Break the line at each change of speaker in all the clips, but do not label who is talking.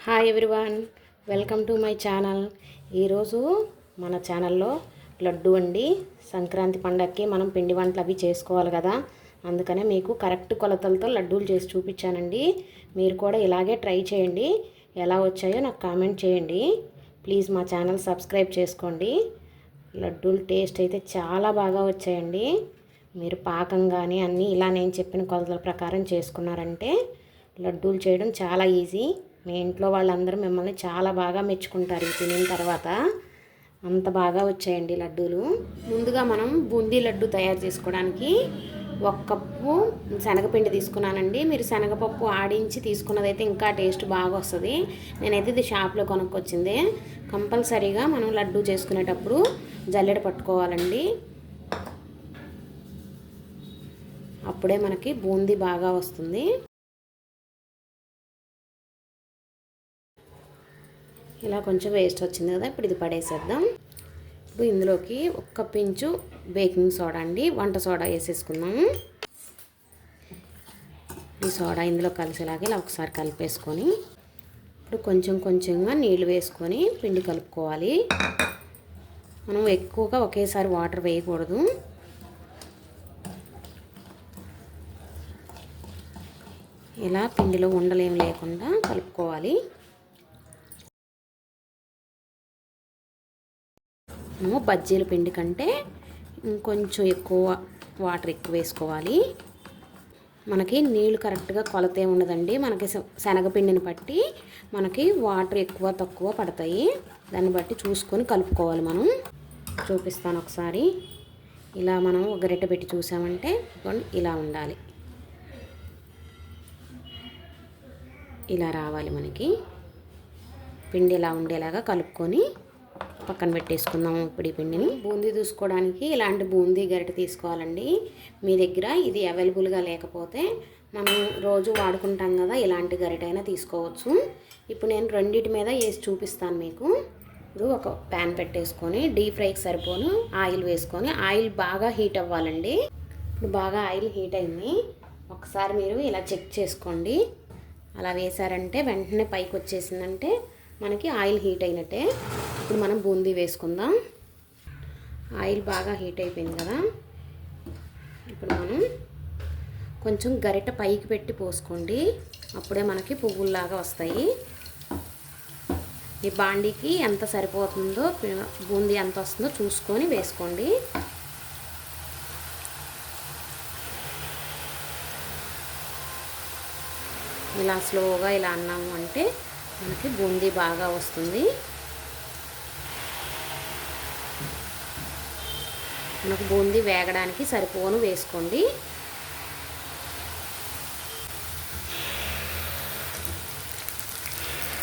Hi everyone, welcome to my channel. ఈరోజు మన ఛానల్లో లడ్డు అండి. సంక్రాంతి పండగకి మనం పిండి వంటలు అవి చేసుకోవాలి కదా, అందుకనే మీకు కరెక్ట్ కొలతలతో లడ్డూలు చేసి చూపించానండి. మీరు కూడా ఇలాగే ట్రై చేయండి. ఎలా వచ్చాయో నాకు కామెంట్ చేయండి. ప్లీజ్ మా ఛానల్ సబ్స్క్రైబ్ చేసుకోండి. లడ్డూలు టేస్ట్ అయితే చాలా బాగా వచ్చాయండి. మీరు పాకం కానీ అన్నీ ఇలా నేను చెప్పిన కొలతల ప్రకారం చేసుకున్నారంటే లడ్డూలు చేయడం చాలా ఈజీ. మీ ఇంట్లో వాళ్ళందరూ మిమ్మల్ని చాలా బాగా మెచ్చుకుంటారు. ఇది తినిన తర్వాత అంత బాగా వచ్చాయండి లడ్డూలు. ముందుగా మనం బూందీ లడ్డు తయారు చేసుకోవడానికి 1 కప్పు శనగపిండి తీసుకున్నానండి. మీరు శనగపప్పు ఆడించి తీసుకున్నదైతే ఇంకా టేస్ట్ బాగా వస్తుంది. నేనైతే ఇది షాప్లో కొనుక్కొచ్చిందే. కంపల్సరీగా మనం లడ్డు చేసుకునేటప్పుడు జల్లెడ పట్టుకోవాలండి. అప్పుడే మనకి బూందీ బాగా వస్తుంది. ఇలా కొంచెం వేస్ట్ వచ్చింది కదా, ఇప్పుడు ఇది పడేసేద్దాం. ఇప్పుడు ఇందులోకి 1 పించు బేకింగ్ సోడా అండి, వంట సోడా వేసేసుకుందాము. ఈ సోడా ఇందులో కలిసేలాగా ఇలా ఒకసారి కలిపేసుకొని ఇప్పుడు కొంచెం కొంచెంగా నీళ్ళు వేసుకొని పిండి కలుపుకోవాలి. మనం ఎక్కువగా ఒకేసారి వాటర్ వేయకూడదు. ఇలా పిండిలో ఉండలేం లేకుండా కలుపుకోవాలి. బజ్జీల పిండి కంటే ఇంకొంచెం ఎక్కువ వాటర్ ఎక్కువ వేసుకోవాలి. మనకి నీళ్ళు కరెక్ట్గా కొలతే ఉండదండి. మనకి శనగపిండిని బట్టి మనకి వాటర్ ఎక్కువ తక్కువ పడతాయి. దాన్ని బట్టి చూసుకొని కలుపుకోవాలి. మనం చూపిస్తాను ఒకసారి. ఇలా మనం ఒక గరిటె పెట్టి చూసామంటే ఇలా ఉండాలి. ఇలా రావాలి మనకి పిండి. ఇలా ఉండేలాగా కలుపుకొని పక్కన పెట్టేసుకుందాము. ఇప్పుడు ఈ పిండిని బూందీ చూసుకోవడానికి ఇలాంటి బూందీ గరిటె తీసుకోవాలండి. మీ దగ్గర ఇది అవైలబుల్గా లేకపోతే మనం రోజు వాడుకుంటాం కదా, ఇలాంటి గరిటె అయినా తీసుకోవచ్చు. ఇప్పుడు నేను రెండింటి మీద వేసి చూపిస్తాను మీకు. ఇప్పుడు ఒక ప్యాన్ పెట్టేసుకొని డీప్ ఫ్రైకి సరిపోను ఆయిల్ వేసుకొని, ఆయిల్ బాగా హీట్ అవ్వాలండి. ఇప్పుడు బాగా ఆయిల్ హీట్ అయింది. ఒకసారి మీరు ఇలా చెక్ చేసుకోండి. అలా వేసారంటే వెంటనే పైకి వచ్చేసిందంటే మనకి ఆయిల్ హీట్ అయినట్టే. ఇప్పుడు మనం బూందీ వేసుకుందాం. ఆయిల్ బాగా హీట్ అయిపోయింది కదా, ఇప్పుడు మనం కొంచెం గరిటె పైకి పెట్టి పోసుకోండి. అప్పుడే మనకి పువ్వుల్లాగా వస్తాయి. ఈ బాండీకి ఎంత సరిపోతుందో, బూందీ ఎంత వస్తుందో చూసుకొని వేసుకోండి. ఇలా స్లోగా ఇలా అన్నాము అంటే మనకి బూందీ బాగా వస్తుంది. మనకు బూందీ వేగడానికి సరిపోను వేసుకోండి.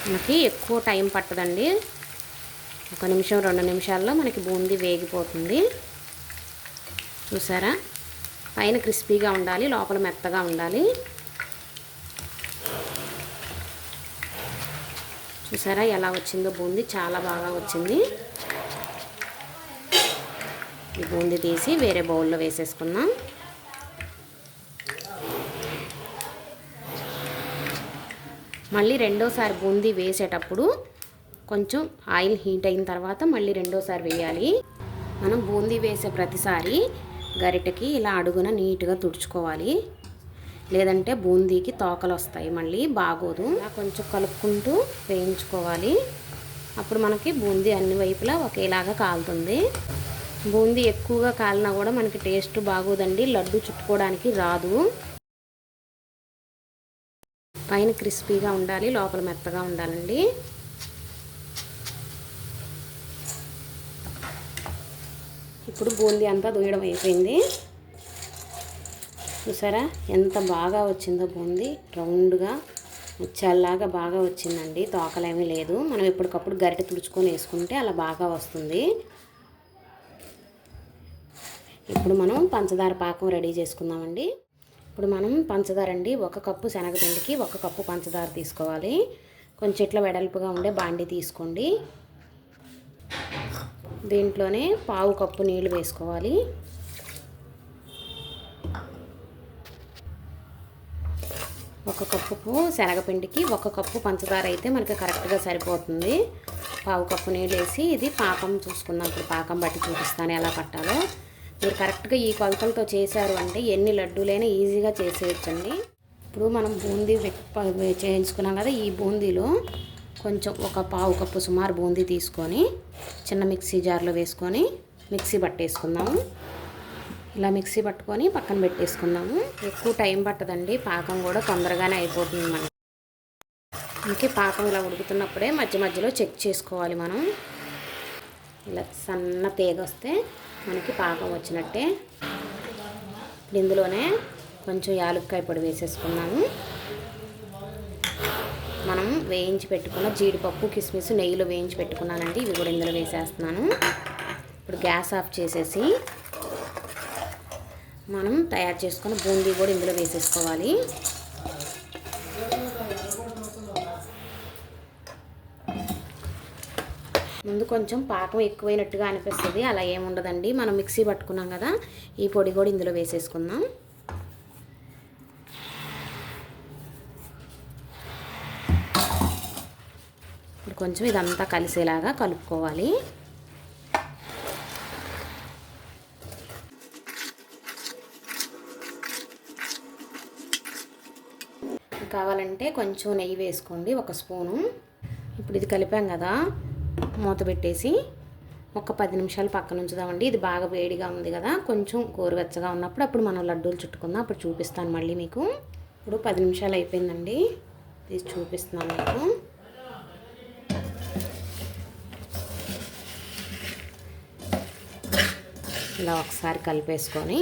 మనకి ఎక్కువ టైం పట్టదండి. 1 నిమిషం 2 నిమిషాల్లో మనకి బూందీ వేగిపోతుంది. చూసారా, పైన క్రిస్పీగా ఉండాలి, లోపల మెత్తగా ఉండాలి. చూసారా ఎలా వచ్చిందో బూందీ, చాలా బాగా వచ్చింది. ఈ బూందీ తీసి వేరే బౌల్లో వేసేసుకుందాం. మళ్ళీ రెండోసారి బూందీ వేసేటప్పుడు కొంచెం ఆయిల్ హీట్ అయిన తర్వాత మళ్ళీ రెండోసారి వేయాలి. మనం బూందీ వేసే ప్రతిసారి గరిటెకి ఇలా అడుగున నీట్గా తుడుచుకోవాలి, లేదంటే బూందీకి తోకలు వస్తాయి, మళ్ళీ బాగోదు. ఇలా కొంచెం కలుపుకుంటూ వేయించుకోవాలి. అప్పుడు మనకి బూందీ అన్ని వైపులా ఒకేలాగా కాలుతుంది. బూందీ ఎక్కువగా కాలినా కూడా మనకి టేస్ట్ బాగోదండి, లడ్డు చుట్టుకోవడానికి రాదు. పైన క్రిస్పీగా ఉండాలి, లోపల మెత్తగా ఉండాలండి. ఇప్పుడు బూందీ అంతా దూయడం అయిపోయింది. చూసారా ఎంత బాగా వచ్చిందో బూందీ, రౌండ్గా ముచ్చల్లాగా బాగా వచ్చిందండి. తోకలేమీ లేదు. మనం ఎప్పటికప్పుడు గరిటె తుడుచుకొని వేసుకుంటే అలా బాగా వస్తుంది. ఇప్పుడు మనం పంచదార పాకం రెడీ చేసుకుందామండి. ఇప్పుడు మనం పంచదార అండి, 1 కప్పు శనగపిండికి 1 కప్పు పంచదార తీసుకోవాలి. కొంచెం ఇట్లా వెడల్పుగా ఉండే బాండీ తీసుకోండి. దీంట్లోనే 1/2 కప్పు నీళ్ళు వేసుకోవాలి. ఒక కప్పుకు శనగపిండికి 1 కప్పు పంచదార అయితే మనకి కరెక్ట్గా సరిపోతుంది. పావు కప్పు నీళ్ళు వేసి ఇది పాకం చూసుకుందాం. ఇప్పుడు పాకం బట్టి చూపిస్తాను ఎలా పట్టాలో. మీరు కరెక్ట్గా ఈ కొలతలతో చేశారు అంటే ఎన్ని లడ్డూలైనా ఈజీగా చేసేయచ్చండి. ఇప్పుడు మనం బూందీ చేయించుకున్నాం కదా, ఈ బూందీలో కొంచెం ఒక పావు కప్పు సుమారు బూందీ తీసుకొని చిన్న మిక్సీ జార్లో వేసుకొని మిక్సీ పట్టేసుకుందాము. ఇలా మిక్సీ పట్టుకొని పక్కన పెట్టేసుకుందాము. ఎక్కువ టైం పట్టదండి, పాకం కూడా తొందరగానే అయిపోతుంది. మనకి పాకం ఇలా ఉడుకుతున్నప్పుడే మధ్య మధ్యలో చెక్ చేసుకోవాలి మనం. ఇలా సన్న తీగ వస్తే మనకి పాకం వచ్చినట్టే. ఇప్పుడు ఇందులోనే కొంచెం యాలక్కాయ పొడి వేసేసుకున్నాము. మనం వేయించి పెట్టుకున్న జీడిపప్పు కిస్మిస్ నెయ్యిలో వేయించి పెట్టుకున్నానండి, ఇవి కూడా ఇందులో వేసేస్తున్నాను. ఇప్పుడు గ్యాస్ ఆఫ్ చేసేసి మనం తయారు చేసుకున్న బూందీ కూడా ఇందులో వేసేసుకోవాలి. ముందు కొంచెం పాకం ఎక్కువైనట్టుగా అనిపిస్తుంది, అలా ఏముండదండి. మనం మిక్సీ పట్టుకున్నాం కదా, ఈ పొడి కూడా ఇందులో వేసేసుకుందాం. ఇప్పుడు కొంచెం ఇదంతా కలిసేలాగా కలుపుకోవాలి. కావాలంటే కొంచెం నెయ్యి వేసుకోండి, 1 స్పూను. ఇప్పుడు ఇది కలిపాం కదా, మూత పెట్టేసి ఒక 10 నిమిషాలు పక్కన ఉంచుదామండి. ఇది బాగా వేడిగా ఉంది కదా, కొంచెం గోరువెచ్చగా ఉన్నప్పుడు అప్పుడు మనం లడ్డూలు చుట్టుకుందాం. అప్పుడు చూపిస్తాను మళ్ళీ మీకు. ఇప్పుడు 10 నిమిషాలు అయిపోయిందండి, తీసి చూపిస్తున్నాను మీకు. ఇలా ఒకసారి కలిపేసుకొని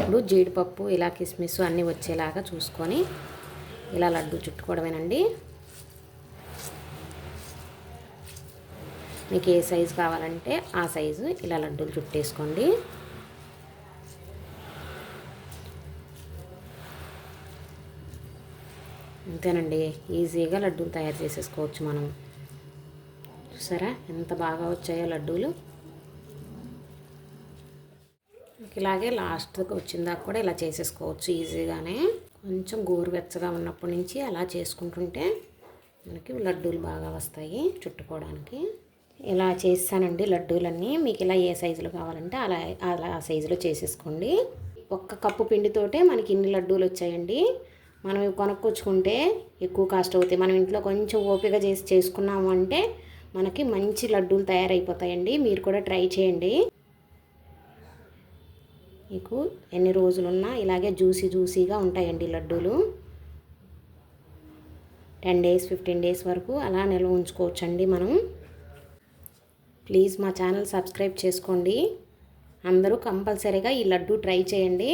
ఇప్పుడు జీడిపప్పు ఇలా కిస్మిస్ అన్నీ వచ్చేలాగా చూసుకొని ఇలా లడ్డు చుట్టుకోవడమేనండి. మీకు ఏ సైజు కావాలంటే ఆ సైజు ఇలా లడ్డూలు చుట్టేసుకోండి. అంతేనండి, ఈజీగా లడ్డూలు తయారు చేసేసుకోవచ్చు మనం. చూసారా ఎంత బాగా వచ్చాయో లడ్డూలు. ఇలాగే లాస్ట్కి వచ్చిందాక కూడా ఇలా చేసేసుకోవచ్చు ఈజీగానే. కొంచెం గోరువెచ్చగా ఉన్నప్పటి నుంచి అలా చేసుకుంటుంటే మనకి లడ్డూలు బాగా వస్తాయి చుట్టుకోవడానికి. ఇలా చేస్తానండి లడ్డూలన్నీ. మీకు ఇలా ఏ సైజులో కావాలంటే అలా ఆ సైజులో చేసేసుకోండి. 1 కప్పు పిండితోటే మనకి ఇన్ని లడ్డూలు వచ్చాయండి. మనం ఇవి కొనుక్కొచ్చుకుంటే ఎక్కువ కాస్ట్ అవుతాయి. మనం ఇంట్లో కొంచెం ఓపిక చేసుకున్నాము అంటే మనకి మంచి లడ్డూలు తయారైపోతాయండి. మీరు కూడా ట్రై చేయండి. మీకు ఎన్ని రోజులున్నా ఇలాగే జ్యూసీగా ఉంటాయండి లడ్డూలు. 10 డేస్ 15 డేస్ వరకు అలా నిల్వ ఉంచుకోవచ్చండి మనం. ప్లీజ్ మా ఛానల్ సబ్స్క్రైబ్ చేసుకోండి. అందరూ కంపల్సరీగా ఈ లడ్డు ట్రై చేయండి.